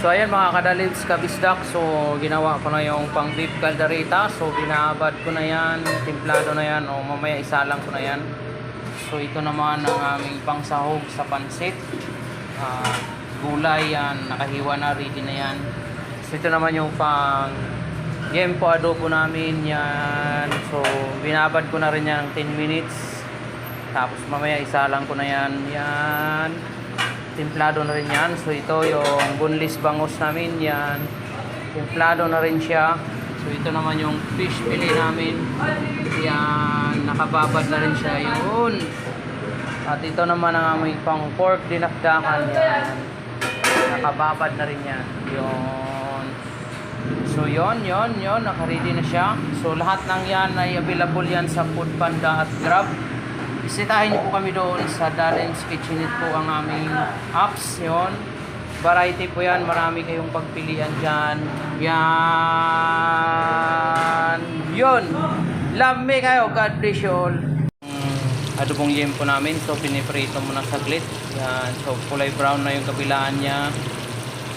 So ayan mga kadalids kabisdak, so ginawa ko na yung pang beef caldereta. So binabad ko na yan, timplado na yan, o mamaya isalang ko na yan. So ito naman ang aming pang sahog sa pansit. Gulay yan, nakahiwa na, ready na yan. So ito naman yung pang gempo adobo namin yan. So binabad ko na rin yan ng 10 minutes. Tapos mamaya isalang ko na yan. Yan. Templado na rin yan. So ito yung boneless bangus namin yan. Templado na rin siya. So ito naman yung fish fillet namin. Yan. Nakababad na rin siya. Yun. At ito naman ang aming pang pork dinakdakan yan. Nakababad na rin yan. Yun. So yun. Nakaready na siya. So lahat ng yan ay available yan sa Foodpanda at Grab. Bisitahin niyo po kami doon sa Darren's Kitchenette po ang aming apps. Yun. Variety po yan. Marami kayong pagpilian dyan. Yan. Yun. Love kayo. God bless you all. Adobong yempo namin. So piniprito muna saglit. Yan. So kulay brown na yung kabilaan niya.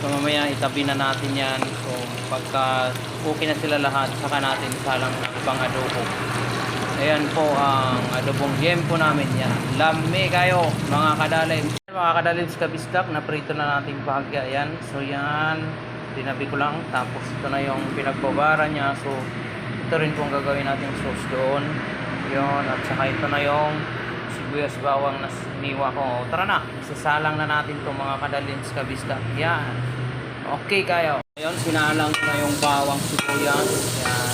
So mamaya itabi na natin yan. So pagka okay na sila lahat, saka natin salang ng ibang adobo. Ayan po ang adobong yempo namin yan. Lami kayo mga kadalin. Mga kadalin sa kabisdak, naprito na natin bahagya yan. So yan, tinabi ko lang. Tapos ito na yung pinagbabara niya. So ito rin pong gagawin natin sauce doon. Yun, at saka ito na yung sibuyas bawang na siniwa ko. Tara na, isasalang na natin itong mga kadalin sa kabisdak. Yan. Okay kayo. Ayun, sinalang ko na yung bawang sibuyas. Yan.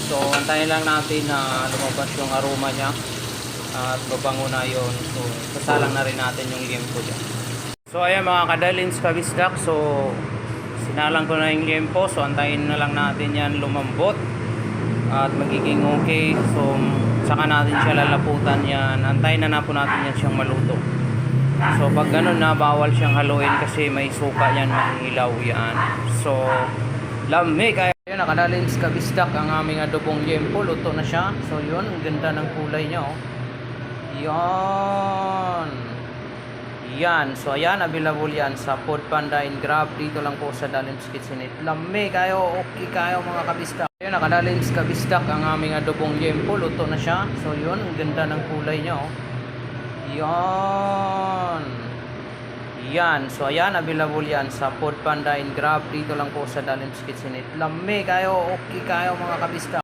So, antayin lang natin na lumabas yung aroma niya at babango na yun. So, sasalang na rin natin yung liempo dyan. So, ayan mga kadalins kabisdak. So, sinalang ko na yung liempo. So, antayin na lang natin yan lumambot at magiging okay. So, saka natin siya lalaputan yan. Antayin na po natin yan siyang maluto. So, pag ganun na, bawal siyang haluin kasi may suka yan, mahihilaw yan. So, lami kayo. Ayan, nakadalin sa kabisdak ang aming adobong yempo. Luto na siya. So yun, ang ganda ng kulay niya, oh. Yan. Yan. So ayan, available yan sa Foodpanda and Grab. Dito lang po sa Darren's Kitchenette. Lami kayo. Okay kayo mga kabisdak. Ayan, nakadalin sa kabisdak ang aming adobong yempo. Luto na siya. So yun, ang ganda ng kulay niya, oh. Yan. Yan. So ayan, available yan sa Foodpanda and Grab. Dito lang po sa Darren's Kitchenette. Lami kayo. Okay kayo mga kabisdak.